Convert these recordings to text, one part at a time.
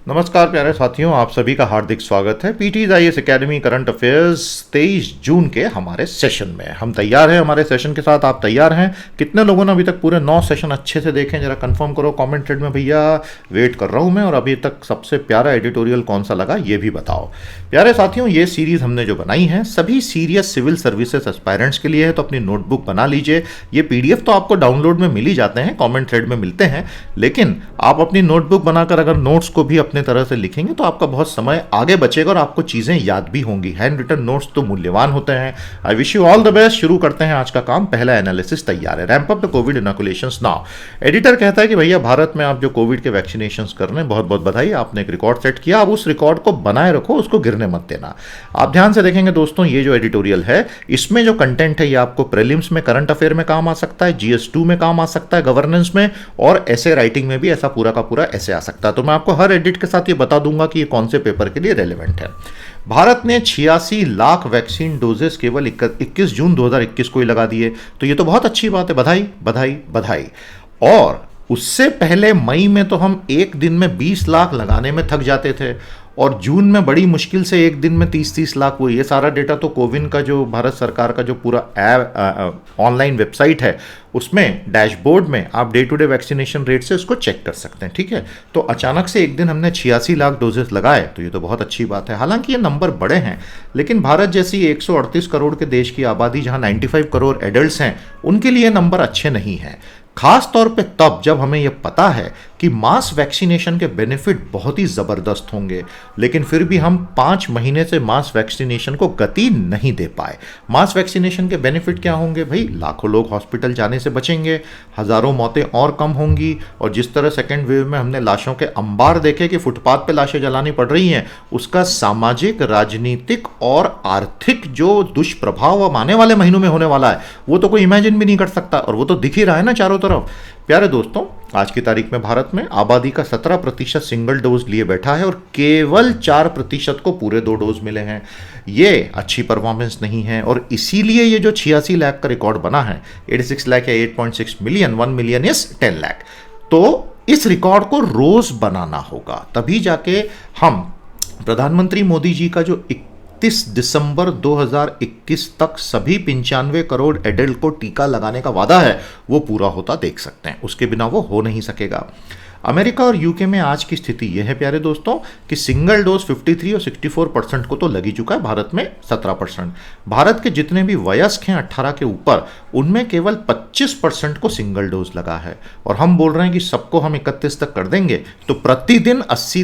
नमस्कार प्यारे साथियों, आप सभी का हार्दिक स्वागत है PTs IAS academy current affairs 23 जून के हमारे सेशन में। हम तैयार हैं हमारे सेशन के साथ। आप तैयार हैं? कितने लोगों ने अभी तक पूरे 9 सेशन अच्छे से देखें? जरा कंफर्म करो कमेंट थ्रेड में। भैया वेट कर रहा हूं मैं। और अभी तक सबसे प्यारा एडिटोरियल कौन सा लगा ये भी बताओ। प्यारे साथियों, ये सीरीज हमने जो बनाई है सभी सीरियस सिविल सर्विसेज एस्पायरेंट्स के लिए है, तो अपनी नोटबुक बना लीजिए। ये पीडीएफ तो आपको डाउनलोड में मिल ही जाते हैं, कॉमेंट थ्रेड में मिलते हैं, लेकिन आप अपनी नोटबुक बनाकर अगर नोट्स को भी अपने तरह से लिखेंगे तो आपका बहुत समय आगे बचेगा और आपको चीजें याद भी होंगी। हैंड रिटन नोट्स तो मूल्यवान होते हैं। I wish you all the best. शुरू करते हैं आज का काम। पहला एनालिसिस तैयार है। Ramp up the COVID inoculations now. Editor कहता है कि भैया भारत में आप जो कोविड के वैक्सीनेशंस कर रहे हैं, बहुत बहुत बधाई, आपने एक रिकॉर्ड सेट किया। आप उस रिकॉर्ड को बनाए रखो, उसको गिरने मत देना। आप ध्यान से देखेंगे दोस्तों, ये जो एडिटोरियल है इसमें जो कंटेंट है ये आपको प्रीलिम्स में करंट अफेयर में काम आ सकता है, GS2 में काम आ सकता है, गवर्नेंस में, और ऐसे राइटिंग में भी ऐसा पूरा का पूरा ऐसे आ सकता है। तो मैं आपको हर एडिट के साथ ये बता दूंगा कि ये कौन से पेपर के लिए रेलेवेंट है। भारत ने 86 लाख वैक्सीन डोजेस केवल 21 जून 2021 को ही लगा दिए, तो ये तो बहुत अच्छी बात है। बधाई बधाई बधाई। और उससे पहले मई में तो हम एक दिन में 20 लाख लगाने में थक जाते थे, और जून में बड़ी मुश्किल से एक दिन में 30-30 लाख हुए। ये सारा डेटा तो कोविन का जो भारत सरकार का जो पूरा ऑनलाइन वेबसाइट है उसमें डैशबोर्ड में आप day to day vaccination rate से उसको चेक कर सकते हैं। ठीक है, तो अचानक से एक दिन हमने 86 लाख डोजेस लगाए, तो ये तो बहुत अच्छी बात है। हालांकि ये नंबर बड़े हैं, लेकिन भारत जैसी 138 करोड़ के देश की आबादी, जहां 95 करोड़ एडल्ट्स हैं, उनके लिए नंबर अच्छे नहीं हैं। खास तौर पे तब जब हमें यह पता है कि मास वैक्सीनेशन के बेनिफिट बहुत ही ज़बरदस्त होंगे, लेकिन फिर भी हम 5 महीने से मास वैक्सीनेशन को गति नहीं दे पाए। मास वैक्सीनेशन के बेनिफिट क्या होंगे भाई? लाखों लोग हॉस्पिटल जाने से बचेंगे, हज़ारों मौतें और कम होंगी, और जिस तरह सेकेंड वेव में हमने लाशों के अंबार देखे कि फुटपाथ पे लाशें जलानी पड़ रही हैं, उसका सामाजिक, राजनीतिक और आर्थिक जो दुष्प्रभाव अब आने वाले महीनों में होने वाला है वो तो कोई इमेजिन भी नहीं कर सकता, और वो तो दिख ही रहा है ना चारों तरफ। प्यारे दोस्तों, आज की तारीख में भारत में आबादी का 17% सिंगल डोज लिए बैठा है और केवल 4% को पूरे 2 डोज मिले हैं। ये अच्छी परफॉर्मेंस नहीं है, और इसीलिए ये जो 86 लाख का रिकॉर्ड बना है, 86 लाख या 8.6 मिलियन, 1 मिलियन इज 10 लाख। तो इस रिकॉर्ड को रोज बनाना होगा, तभी जाके हम प्रधानमंत्री मोदी जी का जो 31 दिसंबर 2021 तक सभी 95 करोड़ एडल्ट को टीका लगाने का वादा है वो पूरा होता देख सकते हैं। उसके बिना वो हो नहीं सकेगा। अमेरिका और यूके में आज की स्थिति यह है प्यारे दोस्तों कि सिंगल डोज 53 और 64% को तो लग ही चुका है, भारत में 17%। भारत के जितने भी वयस्क हैं 18 के ऊपर, उनमें केवल 25% को सिंगल डोज लगा है, और हम बोल रहे हैं कि सबको हम 31 तक कर देंगे तो प्रतिदिन 80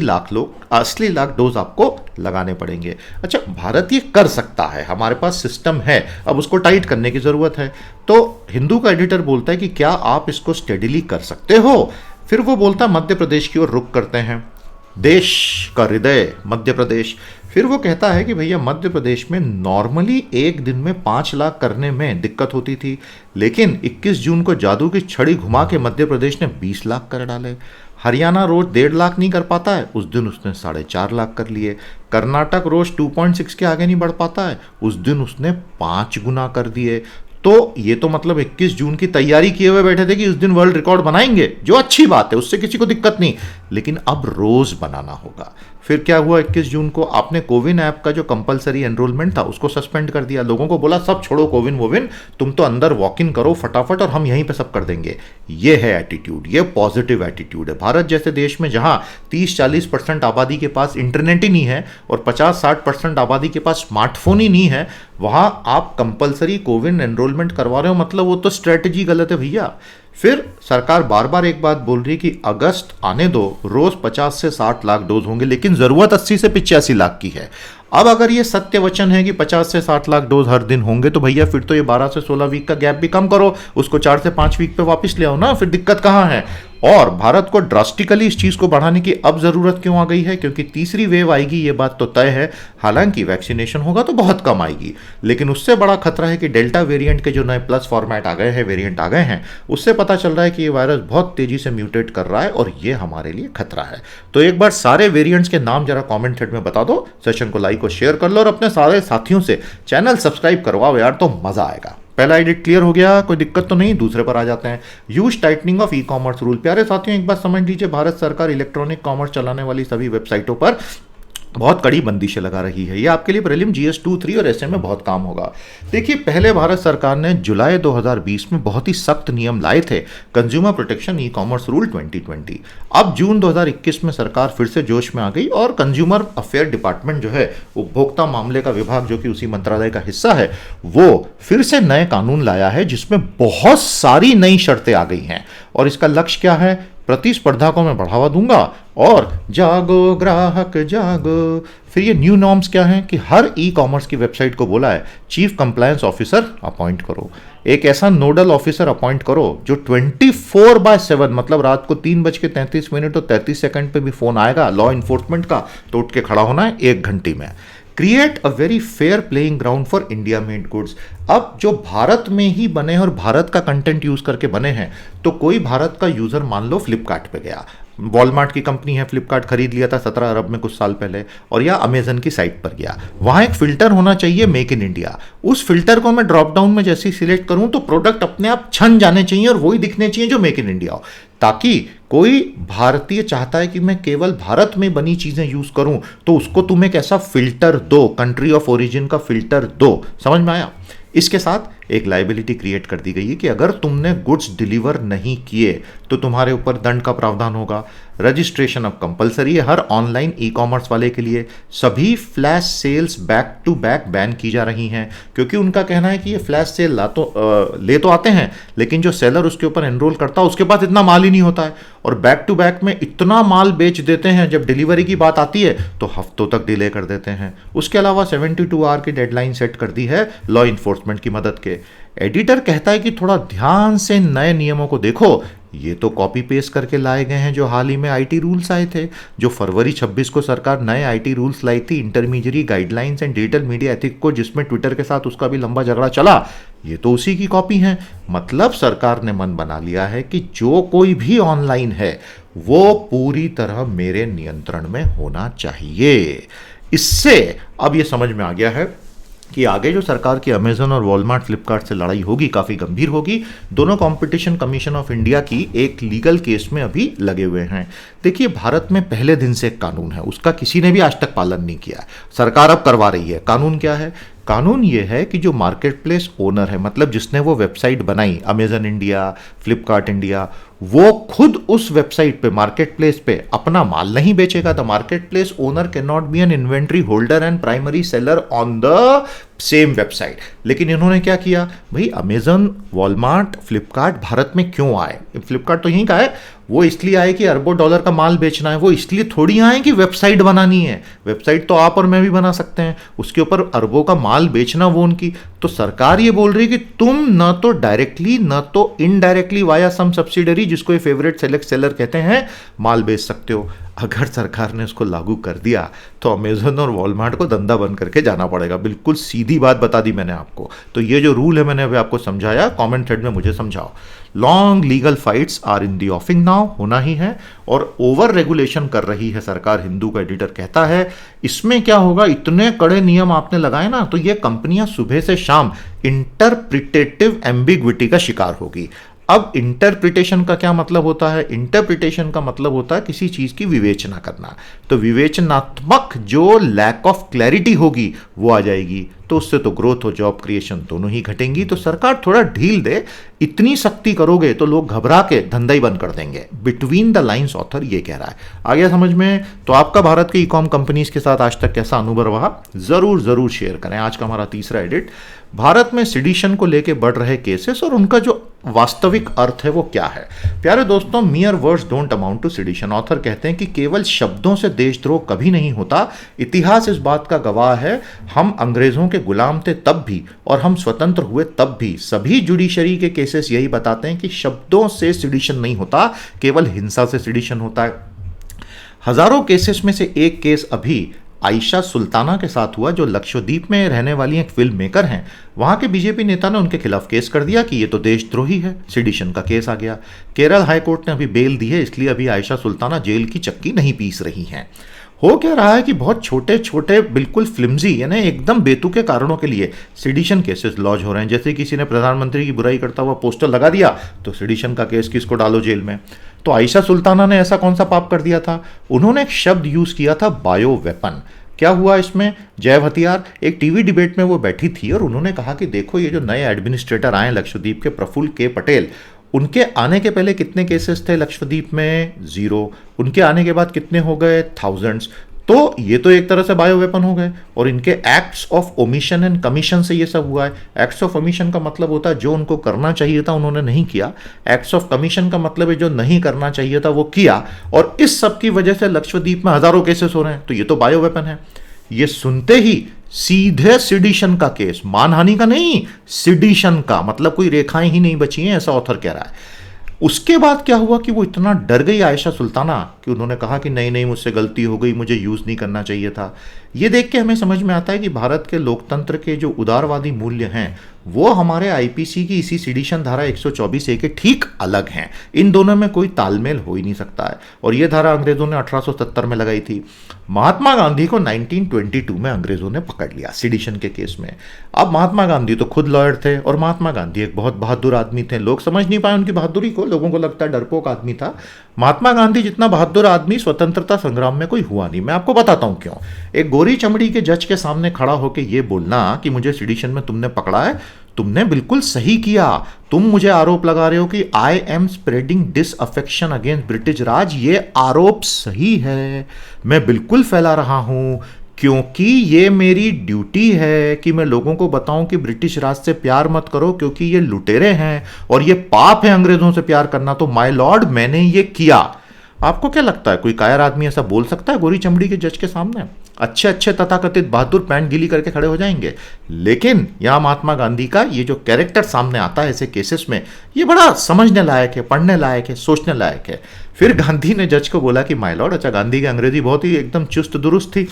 लाख डोज आपको लगाने पड़ेंगे। अच्छा, भारत ये कर सकता है, हमारे पास सिस्टम है, अब उसको टाइट करने की जरूरत है। तो हिंदू का एडिटर बोलता है कि क्या आप इसको स्टेडिली कर सकते हो? फिर वो बोलता है मध्य प्रदेश की ओर रुख करते हैं, देश का हृदय मध्य प्रदेश। फिर वो कहता है कि भैया मध्य प्रदेश में नॉर्मली एक दिन में 5 लाख करने में दिक्कत होती थी, लेकिन 21 जून को जादू की छड़ी घुमा के मध्य प्रदेश ने 20 लाख कर डाले। हरियाणा रोज 1.5 लाख नहीं कर पाता है, उस दिन उसने 4.5 लाख कर लिए। कर्नाटक रोज 2.6 के आगे नहीं बढ़ पाता है, उस दिन उसने 5 गुना कर दिए। तो ये तो मतलब 21 जून की तैयारी किए हुए बैठे थे कि उस दिन वर्ल्ड रिकॉर्ड बनाएंगे, जो अच्छी बात है, उससे किसी को दिक्कत नहीं, लेकिन अब रोज बनाना होगा। फिर क्या हुआ? 21 जून को आपने कोविन ऐप का जो कंपलसरी एनरोलमेंट था उसको सस्पेंड कर दिया। लोगों को बोला सब छोड़ो कोविन वोविन, तुम तो अंदर वॉक इन करो फटाफट और हम यहीं पे सब कर देंगे। ये है एटीट्यूड, ये पॉजिटिव एटीट्यूड है। भारत जैसे देश में जहां 30-40% आबादी के पास इंटरनेट ही नहीं है और 50-60% आबादी के पास स्मार्टफोन ही नहीं है, वहां आप कंपलसरी कोविन एनरोलमेंट करवा रहे हो, मतलब वो तो स्ट्रेटजी गलत है भैया। फिर सरकार बार बार एक बात बोल रही है कि अगस्त आने दो, रोज 50 से 60 लाख डोज होंगे, लेकिन जरूरत 80 से 85 लाख की है। अब अगर ये सत्य वचन है कि 50 से 60 लाख डोज हर दिन होंगे, तो भैया फिर तो ये 12 से 16 वीक का गैप भी कम करो, उसको 4 से 5 वीक पे वापस ले आओ ना, फिर दिक्कत कहां है? और भारत को ड्रास्टिकली इस चीज को बढ़ाने की अब जरूरत क्यों आ गई है? क्योंकि तीसरी वेव आएगी, ये बात तो तय है। हालांकि वैक्सीनेशन होगा तो बहुत कम आएगी, लेकिन उससे बड़ा खतरा है कि डेल्टा वेरिएंट के जो नए प्लस फॉर्मेट आ गए हैं, वेरिएंट आ गए हैं, उससे पता चल रहा है कि ये वायरस बहुत तेजी से म्यूटेट कर रहा है, और ये हमारे लिए खतरा है। तो एक बार सारे वेरिएंट्स के नाम जरा कमेंट थ्रेड में बता दो, सेशन को लाइक और शेयर कर लो, और अपने सारे साथियों से चैनल सब्सक्राइब करवाओ यार, तो मजा आएगा। पहला एडिट क्लियर हो गया, कोई दिक्कत तो नहीं, दूसरे पर आ जाते हैं। Use tightening of e commerce rule. प्यारे साथियों, एक बात समझ लीजिए, भारत सरकार इलेक्ट्रॉनिक कॉमर्स चलाने वाली सभी वेबसाइटों पर बहुत कड़ी बंदिशें लगा रही है। ये आपके लिए प्रीलिम जीएस 2, 3 और एसए में बहुत काम होगा। देखिए, पहले भारत सरकार ने जुलाई 2020 में बहुत ही सख्त नियम लाए थे, consumer protection e commerce rule 2020। अब जून 2021 में सरकार फिर से जोश में आ गई और कंज्यूमर अफेयर डिपार्टमेंट जो है, उपभोक्ता मामले का विभाग जो कि उसी मंत्रालय का हिस्सा है, वो फिर से नए कानून लाया है जिसमें बहुत सारी नई शर्तें आ गई हैं। और इसका लक्ष्य क्या है? प्रतिस्पर्धा को मैं बढ़ावा दूंगा और जागो ग्राहक जागो। फिर ये न्यू नॉर्म्स क्या हैं कि हर ई कॉमर्स की वेबसाइट को बोला है चीफ कंप्लायंस ऑफिसर अपॉइंट करो, एक ऐसा नोडल ऑफिसर अपॉइंट करो जो 24/7, मतलब रात को 3:33 और 33 सेकंड पे भी फोन आएगा लॉ इन्फोर्समेंट का तो उठ के खड़ा होना है 1 घंटे में। Create a very fair playing ground for India made goods. अब जो भारत में ही बने और भारत का कंटेंट यूज करके बने हैं, तो कोई भारत का यूजर मान लो फ्लिपकार्ट पे गया, वॉलमार्ट की कंपनी है, फ्लिपकार्ट खरीद लिया था 17 अरब में कुछ साल पहले, और या अमेजन की साइट पर गया, वहां एक फिल्टर होना चाहिए मेक इन इंडिया। उस फिल्टर को मैं ड्रॉप डाउन में जैसे ही सिलेक्ट करूं तो प्रोडक्ट अपने आप छन जाने चाहिए और वही दिखने चाहिए जो मेक इन इंडिया हो, ताकि कोई भारतीय चाहता है कि मैं केवल भारत में बनी चीजें यूज करूं तो उसको तुम एक ऐसा फिल्टर दो, कंट्री ऑफ ओरिजिन का फिल्टर दो। समझ में आया? इसके साथ एक लाइबिलिटी क्रिएट कर दी गई है कि अगर तुमने गुड्स डिलीवर नहीं किए तो तुम्हारे ऊपर दंड का प्रावधान होगा। रजिस्ट्रेशन अब कंपलसरी है हर ऑनलाइन ई कॉमर्स वाले के लिए। सभी flash sales back to back ban की जा रही हैं, क्योंकि उनका कहना है कि ये फ्लैश सेल ले तो आते हैं, लेकिन जो सेलर उसके ऊपर एनरोल करता है उसके पास इतना माल ही नहीं होता है, और बैक टू बैक में इतना माल बेच देते हैं, जब डिलीवरी की बात आती है तो हफ्तों तक डिले कर देते हैं। उसके अलावा 72 आवर की डेडलाइन सेट कर दी है लॉ इन्फोर्समेंट की मदद के। एडिटर कहता है कि थोड़ा ध्यान से नए नियमों को देखो, ये तो कॉपी पेस्ट करके लाए गए हैं जो हाल ही में आईटी रूल्स आए थे। जो फरवरी 26 को सरकार नए आईटी रूल्स लाई थी, intermediate guidelines and digital media ethic को, जिसमें ट्विटर के साथ उसका भी लंबा झगड़ा चला, ये तो उसी की कॉपी है। मतलब सरकार ने मन बना लिया है कि जो कोई भी ऑनलाइन है वो पूरी तरह मेरे नियंत्रण में होना चाहिए। इससे अब ये समझ में आ गया है कि आगे जो सरकार की अमेजन और वॉलमार्ट फ्लिपकार्ट से लड़ाई होगी काफ़ी गंभीर होगी। दोनों कंपटीशन कमीशन ऑफ इंडिया की एक लीगल केस में अभी लगे हुए हैं। देखिए, भारत में पहले दिन से एक कानून है, उसका किसी ने भी आज तक पालन नहीं किया। सरकार अब करवा रही है। कानून क्या है? कानून ये है कि जो मार्केट प्लेस ओनर है, मतलब जिसने वो वेबसाइट बनाई अमेजन इंडिया, फ्लिपकार्ट इंडिया, वो खुद उस वेबसाइट पे, मार्केट प्लेस पे अपना माल नहीं बेचेगा। The market place owner can not be N inventory holder and primary seller on the same website. लेकिन इन्होंने क्या किया भाई, अमेजन, वॉलमार्ट, फ्लिपकार्ट भारत में क्यों आए? फ्लिपकार्ट तो यहीं का है, वो इसलिए आए कि अरबों डॉलर का माल बेचना है, वो इसलिए थोड़ी आए कि वेबसाइट बनानी है। वेबसाइट तो आप और मैं भी बना सकते हैं, उसके ऊपर अरबों का माल बेचना वो उनकी। तो सरकार ये बोल रही है कि तुम न तो डायरेक्टली न तो इनडायरेक्टली वाया सम सब्सिडरी, जिसको ये फेवरेट सेलेक्ट सेलर कहते हैं, माल बेच सकते हो। अगर सरकार ने उसको लागू कर दिया तो अमेजन और वॉलमार्ट को धंधा बंद करके जाना पड़ेगा। बिल्कुल सीधी बात बता दी मैंने आपको। तो ये जो रूल है मैंने अभी आपको समझाया, कमेंट थ्रेड में मुझे समझाओ। Long legal fights are in the offing now, होना ही है। और ओवर रेगुलेशन कर रही है सरकार, हिंदू का एडिटर कहता है। इसमें क्या होगा, इतने कड़े नियम आपने लगाए ना, तो ये कंपनियां सुबह से शाम इंटरप्रिटेटिव एम्बिग्विटी का शिकार होगी। अब इंटरप्रिटेशन का क्या मतलब होता है? इंटरप्रिटेशन का मतलब होता है किसी चीज की विवेचना करना। तो विवेचनात्मक जो लैक ऑफ क्लैरिटी होगी वो आ जाएगी, तो उससे तो ग्रोथ और जॉब क्रिएशन दोनों ही घटेंगी। तो सरकार थोड़ा ढील दे, इतनी सख्ती करोगे तो लोग घबरा के धंधा ही बंद कर देंगे। बिटवीन द लाइंस ऑथर ये कह रहा है। आ गया समझ में? तो आपका भारत के ई कॉम कंपनीज के साथ आज तक कैसा अनुभव रहा, जरूर शेयर करें। आज का हमारा तीसरा एडिट, भारत में सिडिशन को लेकर बढ़ रहे केसेस और उनका जो वास्तविक अर्थ है वो क्या है। प्यारे दोस्तों, mere words don't amount to sedition. Author कहते हैं कि केवल शब्दों से देशद्रोह कभी नहीं होता। इतिहास इस बात का गवाह है। हम अंग्रेजों के गुलाम थे तब भी और हम स्वतंत्र हुए तब भी। सभी जुडिशरी के केसेस यही बताते हैं कि शब्दों से सिडिशन नहीं होता, केवल हिंसा से सिडिशन होता है। हजारों केसेस में से एक केस अभी आयशा सुल्ताना के साथ हुआ, जो लक्षद्वीप में रहने वाली एक फिल्म मेकर हैं। वहां के बीजेपी नेता ने उनके खिलाफ केस कर दिया कि ये तो देशद्रोही है, सिडिशन का केस आ गया। केरल हाईकोर्ट ने अभी बेल दी है, इसलिए अभी आयशा सुल्ताना जेल की चक्की नहीं पीस रही हैं। हो क्या रहा है कि बहुत छोटे छोटे बिल्कुल फ्लिम्जी यानी एकदम बेतुके कारणों के लिए सिडिशन केसेस लॉन्च हो रहे हैं। जैसे किसी ने प्रधानमंत्री की बुराई करता हुआ पोस्टर लगा दिया तो सिडिशन का केस, किसको डालो जेल में। तो आयशा सुल्ताना ने ऐसा कौन सा पाप कर दिया था? उन्होंने एक शब्द यूज किया था, बायो वेपन। क्या हुआ इसमें? जैव हथियार। एक टीवी डिबेट में वो बैठी थी और उन्होंने कहा कि देखो ये जो नए एडमिनिस्ट्रेटर आए लक्षद्वीप के, प्रफुल्ल के पटेल, उनके आने के पहले कितने केसेस थे लक्षद्वीप में? 0। उनके आने के बाद कितने हो गए? थाउजेंड्स। तो ये तो एक तरह से बायो वेपन हो गए। और इनके acts of omission and commission से ये सब हुआ है। एक्ट्स ऑफ ओमिशन का मतलब होता है जो उनको करना चाहिए था उन्होंने नहीं किया। एक्ट्स ऑफ कमीशन का मतलब है जो नहीं करना चाहिए था वो किया। और इस सब की वजह से लक्षद्वीप में हजारों केसेस हो रहे हैं। तो ये तो बायो वेपन है। ये सुनते ही सीधे सिडिशन का केस, मानहानि का नहीं, सिडिशन का, मतलब कोई रेखाएं ही नहीं बची हैं, ऐसा ऑथर कह रहा है। उसके बाद क्या हुआ कि वो इतना डर गई आयशा सुल्ताना कि उन्होंने कहा कि नहीं नहीं मुझसे गलती हो गई, मुझे यूज नहीं करना चाहिए था। ये देख के हमें समझ में आता है कि भारत के लोकतंत्र के जो उदारवादी मूल्य हैं वो हमारे आईपीसी की इसी सिडिशन धारा 124A के ठीक अलग हैं। इन दोनों में कोई तालमेल हो ही नहीं सकता है। और ये धारा अंग्रेजों ने 1870 में लगाई थी। महात्मा गांधी को 1922 में अंग्रेजों ने पकड़ लिया सिडिशन के केस में। अब महात्मा गांधी तो खुद लॉयर थे और महात्मा गांधी एक बहुत बहादुर आदमी थे। लोग समझ नहीं पाए उनकी बहादुरी को, लोगों को लगता है डरपोक आदमी था। महात्मा गांधी जितना बहादुर आदमी स्वतंत्रता संग्राम में कोई हुआ नहीं। मैं आपको बताता हूं क्यों। एक गोरी चमड़ी के जज के सामने खड़ा होकर ये बोलना कि मुझे सिडिशन में तुमने पकड़ा है, तुमने बिल्कुल सही किया। तुम मुझे आरोप लगा रहे हो कि I am spreading disaffection against British Raj. ये आरोप सही है, मैं बिल्कुल फैला रहा हूं, क्योंकि ये मेरी ड्यूटी है कि मैं लोगों को बताऊं कि ब्रिटिश राज से प्यार मत करो क्योंकि ये लुटेरे हैं और ये पाप है अंग्रेजों से प्यार करना। तो माय लॉर्ड मैंने ये किया। आपको क्या लगता है कोई कायर आदमी ऐसा बोल सकता है गोरी चमड़ी के जज के सामने? अच्छे अच्छे तथाकथित बहादुर पैंट गीली करके खड़े हो जाएंगे। लेकिन यहां महात्मा गांधी का ये जो कैरेक्टर सामने आता है ऐसे केसेस में, ये बड़ा समझने लायक है, पढ़ने लायक है, सोचने लायक है। फिर गांधी ने जज को बोला कि माय लॉर्ड, अच्छा गांधी की अंग्रेजी बहुत ही एकदम चुस्त दुरुस्त थी,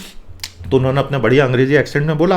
तो उन्होंने अपने बढ़िया अंग्रेजी एक्सेंट में बोला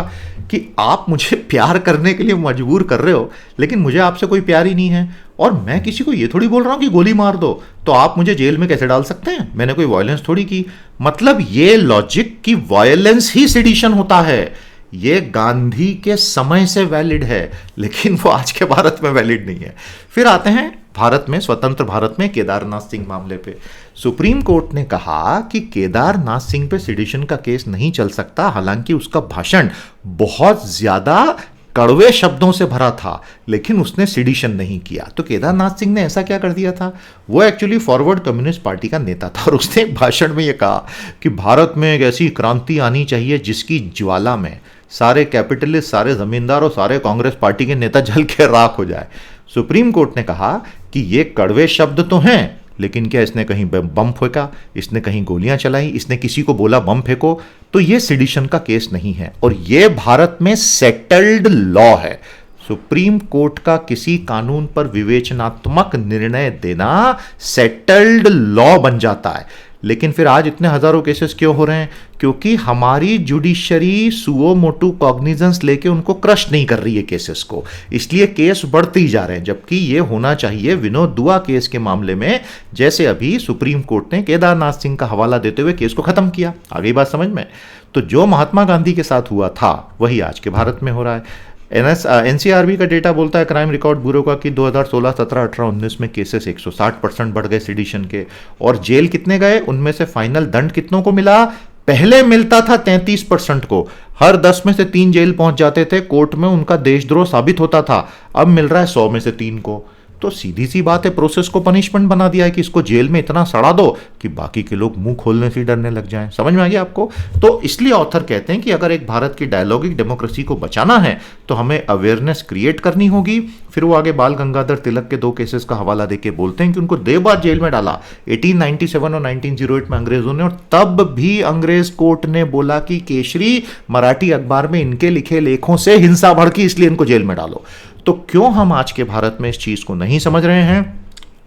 कि आप मुझे प्यार करने के लिए मजबूर कर रहे हो, लेकिन मुझे आपसे कोई प्यार ही नहीं है। और मैं किसी को ये थोड़ी बोल रहा हूं कि गोली मार दो, तो आप मुझे जेल में कैसे डाल सकते हैं? मैंने कोई वायलेंस थोड़ी की। मतलब ये लॉजिक कि वायलेंस ही सिडिशन होता है, ये गांधी के समय से वैलिड है, लेकिन वो आज के भारत में वैलिड नहीं है। फिर आते हैं भारत में, स्वतंत्र भारत में केदारनाथ सिंह मामले पे। सुप्रीम कोर्ट ने कहा कि केदारनाथ सिंह पे सिडिशन का केस नहीं चल सकता, हालांकि उसका भाषण बहुत ज्यादा कड़वे शब्दों से भरा था, लेकिन उसने सिडिशन नहीं किया। तो केदारनाथ सिंह ने ऐसा क्या कर दिया था? वो एक्चुअली फॉरवर्ड कम्युनिस्ट पार्टी का नेता था और उसने एक भाषण में ये कहा कि भारत में एक ऐसी क्रांति आनी चाहिए जिसकी ज्वाला में सारे कैपिटलिस्ट, सारे जमींदार और सारे कांग्रेस पार्टी के नेता जल के राख हो जाए। सुप्रीम कोर्ट ने कहा कि ये कड़वे शब्द तो हैं, लेकिन क्या इसने कहीं बम फेंका, इसने कहीं गोलियां चलाई, इसने किसी को बोला बम फेंको, तो ये सिडिशन का केस नहीं है और ये भारत में सेटल्ड लॉ है। सुप्रीम कोर्ट का किसी कानून पर विवेचनात्मक निर्णय देना सेटल्ड लॉ बन जाता है। लेकिन फिर आज इतने हजारों केसेस क्यों हो रहे हैं? क्योंकि हमारी जुडिशरी सुओ मोटू कॉग्निजेंस लेके उनको क्रश नहीं कर रही है केसेस को, इसलिए केस बढ़ते ही जा रहे हैं। जबकि ये होना चाहिए विनोद दुआ केस के मामले में, जैसे अभी सुप्रीम कोर्ट ने केदारनाथ सिंह का हवाला देते हुए केस को खत्म किया। आ गई बात समझ में? तो जो महात्मा गांधी के साथ हुआ था वही आज के भारत में हो रहा है। एनसीआरबी का डेटा बोलता है, क्राइम रिकॉर्ड ब्यूरो का, कि 2016, 17, 18, 19 में केसेस 160% बढ़ गए सिडिशन के। और जेल कितने गए? उनमें से फाइनल दंड कितनों को मिला? पहले मिलता था 33% को, हर 10 में से 3 जेल पहुंच जाते थे, कोर्ट में उनका देशद्रोह साबित होता था। अब मिल रहा है 100 में से 3 को। तो सीधी सी बात है, प्रोसेस को पनिशमेंट बना दिया है कि इसको जेल में इतना सड़ा दो कि बाकी के लोग मुंह खोलने से डरने लग जाएं। समझ में आ गया आपको? तो इसलिए ऑथर कहते हैं कि अगर एक भारत की डायलॉगिक डेमोक्रेसी को बचाना है तो हमें अवेयरनेस क्रिएट करनी होगी। फिर वो आगे बाल गंगाधर तिलक के 2 केसेस का हवाला देके बोलते हैं कि उनको देर बाद जेल में डाला 1897 और 1908 में अंग्रेजों ने, और तब भी अंग्रेज कोर्ट ने बोला कि केसरी मराठी अखबार में इनके लिखे लेखों से हिंसा भड़की, इसलिए इनको जेल में डालो। तो क्यों हम आज के भारत में इस चीज को नहीं समझ रहे हैं?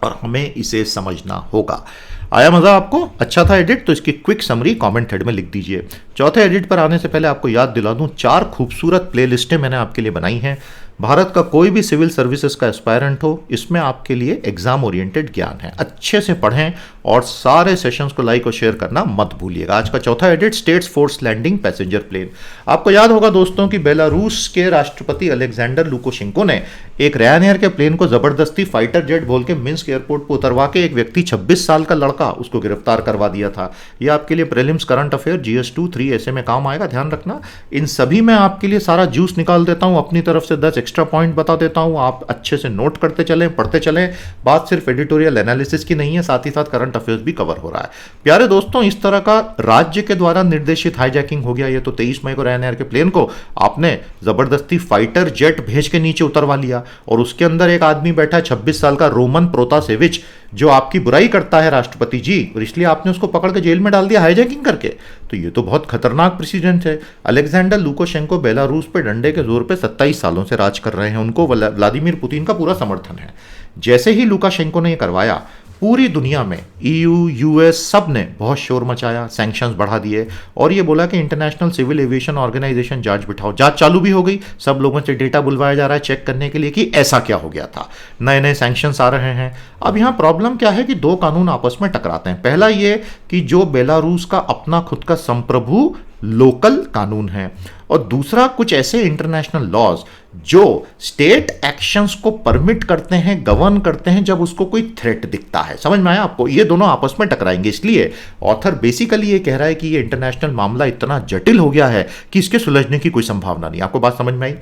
और हमें इसे समझना होगा। आया मजा आपको? अच्छा था एडिट? तो इसकी क्विक समरी कमेंट थ्रेड में लिख दीजिए। चौथे एडिट पर आने से पहले आपको याद दिला दूं, 4 खूबसूरत प्लेलिस्टें मैंने आपके लिए बनाई हैं। भारत का कोई भी सिविल सर्विसेज का एस्पायरेंट हो, इसमें आपके लिए एग्जाम ओरिएंटेड ज्ञान है। अच्छे से पढ़ें और सारे सेशंस को लाइक और शेयर करना मत भूलिएगा। आज का चौथा edit, states force landing passenger plane. आपको याद होगा दोस्तों कि बेलारूस के राष्ट्रपति अलेक्जेंडर लुकाशेंको ने एक रयानएयर के प्लेन को जबरदस्ती फाइटर जेट बोल के मिन्स्क एयरपोर्ट पर उतरवा के एक व्यक्ति 26 साल का लड़का उसको गिरफ्तार करवा दिया था। यह आपके लिए प्रीलिम्स करंट अफेयर GS2 3 ऐसे में काम आएगा, ध्यान रखना। इन सभी में आपके लिए सारा जूस निकाल देता हूं, अपनी तरफ से 10 एक्स्ट्रा पॉइंट बता देता हूं, आप अच्छे से नोट करते चलें, पढ़ते चलें। बात सिर्फ एडिटोरियल एनालिसिस की नहीं है, साथ ही साथ करंट अफेयर्स भी कवर हो रहा है। प्यारे दोस्तों, इस तरह का राज्य के द्वारा निर्देशित हाईजैकिंग हो गया। ये तो 23 मई को रयानएयर के प्लेन को आपने जबरदस्ती फाइटर जेट भेज के नीचे उतरवा लिया और उसके अंदर एक आदमी बैठा है 26 साल का रोमन प्रोतासेविच, जो आपकी बुराई करता है राष्ट्रपति जी, और इसलिए आपने उसको पकड़ के जेल में डाल दिया हाईजैकिंग करके। तो ये तो बहुत खतरनाक प्रेसिडेंट है। अलेक्जेंडर लुकाशेंको बेलारूस पे डंडे के जोर पे 27 सालों से राज कर रहे हैं। उनको व्लादिमीर पुतिन का पूरा समर्थन है। जैसे ही लुकाशेंको ने ये करवाया, पूरी दुनिया में EU, US सब ने बहुत शोर मचाया, सैंक्शंस बढ़ा दिए और ये बोला कि इंटरनेशनल सिविल एविएशन ऑर्गेनाइजेशन जांच बिठाओ। जांच चालू भी हो गई, सब लोगों से डेटा बुलवाया जा रहा है चेक करने के लिए कि ऐसा क्या हो गया था। नए नए सैंक्शंस आ रहे हैं। अब यहाँ प्रॉब्लम क्या है कि दो कानून आपस में टकराते हैं। पहला ये कि जो बेलारूस का अपना खुद का संप्रभु लोकल कानून है, और दूसरा कुछ ऐसे इंटरनेशनल लॉज जो स्टेट एक्शंस को परमिट करते हैं, गवर्न करते हैं जब उसको कोई थ्रेट दिखता है। समझ में आया आपको? ये दोनों आपस में टकराएंगे। इसलिए ऑथर बेसिकली ये कह रहा है कि ये इंटरनेशनल मामला इतना जटिल हो गया है कि इसके सुलझने की कोई संभावना नहीं। आपको बात समझ में आई?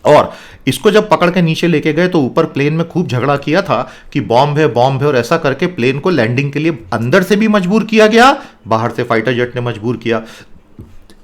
और इसको जब पकड़ के नीचे लेके गए तो ऊपर प्लेन में खूब झगड़ा किया था कि बॉम्ब है और ऐसा करके प्लेन को लैंडिंग के लिए अंदर से भी मजबूर किया गया, बाहर से फाइटर जेट ने मजबूर किया।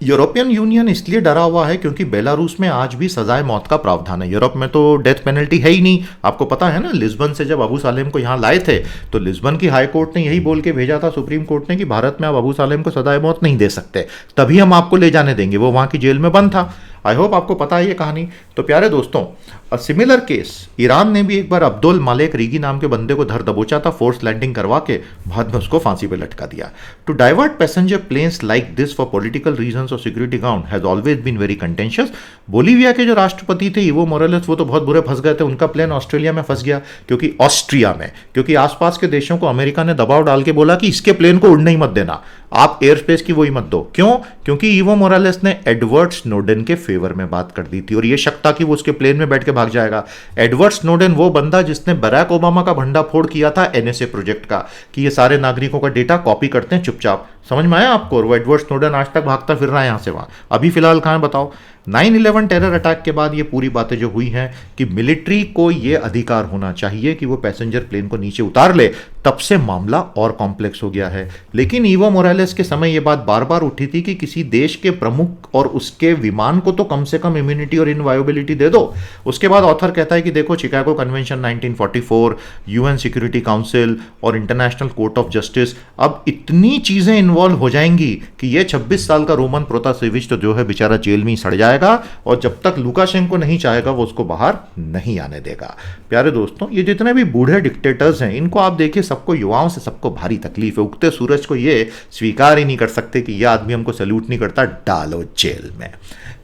यूरोपियन यूनियन इसलिए डरा हुआ है क्योंकि बेलारूस में आज भी सजाए मौत का प्रावधान है। यूरोप में तो डेथ पेनल्टी है ही नहीं। आपको पता है ना, लिस्बन से जब अबू सालेम को यहाँ लाए थे तो लिस्बन की हाई कोर्ट ने यही बोल के भेजा था सुप्रीम कोर्ट ने कि भारत में आप अबू सालेम को सजाए मौत नहीं दे सकते, तभी हम आपको ले जाने देंगे। वो वहाँ की जेल में बंद था। आई होप आपको पता है ये कहानी। तो प्यारे दोस्तों, सिमिलर केस ईरान ने भी एक बार अब्दुल मालेक रीगी नाम के बंदे को धर दबोचा था, फोर्स लैंडिंग करवा के बाद में उसको फांसी पे लटका दिया। To divert passenger planes like this for political reasons और security ground has always been very contentious. Bolivia के जो राष्ट्रपति थे इवो मोरालेस, वो तो बहुत बुरे फंस गए थे। उनका प्लेन ऑस्ट्रेलिया में फंस गया क्योंकि आसपास के देशों को अमेरिका ने दबाव डाल के बोला कि इसके प्लेन को उड़ने ही मत देना, आप एयर स्पेस की वही मत दो। क्यों? क्योंकि इवो मोरालेस ने एडवर्ड स्नोडेन के फेवर में बात कर दी थी और ये शक था कि वो उसके प्लेन में बैठ के भाग जाएगा। एडवर्ड स्नोडेन वो बंदा जिसने बराक ओबामा का भंडाफोड़ किया था NSA प्रोजेक्ट का, कि ये सारे नागरिकों का डेटा कॉपी करते हैं चुपचाप। समझ में आया आपको? और वो एडवर्ड स्नोडेन आज तक भागता फिर रहा है यहां से वहां। अभी फिलहाल कहां है बताओ? 9/11 टेरर अटैक के बाद ये पूरी बातें जो हुई हैं कि मिलिट्री को ये अधिकार होना चाहिए कि वो पैसेंजर प्लेन को नीचे उतार ले, तब से मामला और कॉम्प्लेक्स हो गया है। लेकिन इवो मोरालेस के समय ये बात बार बार उठी थी कि किसी देश के प्रमुख और उसके विमान को तो कम से कम इम्यूनिटी और इनवायोबिलिटी दे दो। उसके बाद ऑथर कहता है कि देखो, Chicago convention 1944, UN security council और इंटरनेशनल कोर्ट ऑफ जस्टिस, अब इतनी चीजें इन्वॉल्व हो जाएंगी कि ये 26 साल का रोमन प्रोतासेविच तो जो है बेचारा जेल में ही सड़ जाएगा, और जब तक लुकाशेंको नहीं चाहेगा वो उसको बाहर नहीं आने देगा। प्यारे दोस्तों, ये जितने भी बूढ़े डिक्टेटर्स हैं, इनको आप देखिए, सबको युवाओं से सबको भारी तकलीफ है। उगते सूरज को ये स्वीकार ही नहीं कर सकते कि यह आदमी हमको सैल्यूट नहीं करता, डालो जेल में।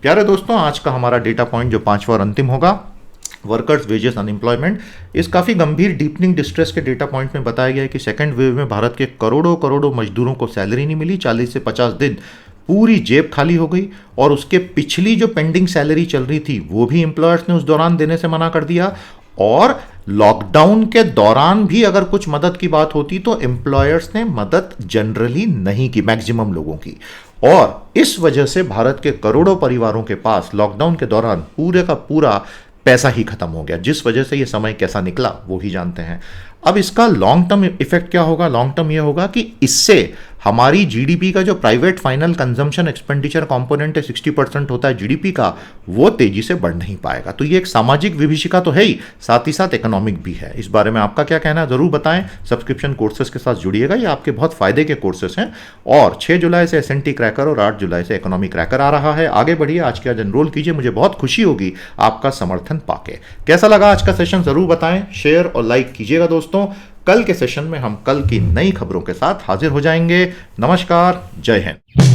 प्यारे दोस्तों, आज का हमारा डेटा पॉइंट जो 5वां और अंतिम होगा, वर्कर्स वेजेस अनएम्प्लॉयमेंट। इस काफ़ी गंभीर डीपनिंग डिस्ट्रेस के डेटा पॉइंट में बताया गया है कि सेकेंड वेव में भारत के करोड़ों मजदूरों को सैलरी नहीं मिली। 40 से 50 दिन पूरी जेब खाली हो गई, और उसके पिछली जो पेंडिंग सैलरी चल रही थी वो भी एम्प्लॉयर्स ने उस दौरान देने से मना कर दिया। और लॉकडाउन के दौरान भी अगर कुछ मदद की बात होती तो एम्प्लॉयर्स ने मदद जनरली नहीं की, मैक्सिमम लोगों की। और इस वजह से भारत के करोड़ों परिवारों के पास लॉकडाउन के दौरान पूरे का पूरा पैसा ही खत्म हो गया, जिस वजह से ये समय कैसा निकला वो ही जानते हैं। अब इसका लॉन्ग टर्म इफेक्ट क्या होगा? लॉन्ग टर्म ये होगा कि इससे हमारी जीडीपी का जो private final consumption expenditure component है, 60% होता है जीडीपी का, वो तेजी से बढ़ नहीं पाएगा। तो ये एक सामाजिक विभीषिका तो है ही, साथ ही साथ इकोनॉमिक भी है। इस बारे में आपका क्या कहना है जरूर बताएं। सब्सक्रिप्शन कोर्सेज के साथ जुड़िएगा, ये आपके बहुत फायदे के कोर्सेज हैं। और 6 जुलाई से एसएनटी क्रैकर और 8 जुलाई से इकोनॉमी क्रैकर आ रहा है। आगे बढ़िए, आज के आज एनरोल कीजिए, मुझे बहुत खुशी होगी आपका समर्थन पाके। कैसा लगा आज का सेशन जरूर बताएं, शेयर और लाइक कीजिएगा दोस्तों। कल के सेशन में हम कल की नई खबरों के साथ हाजिर हो जाएंगे। नमस्कार, जय हिंद।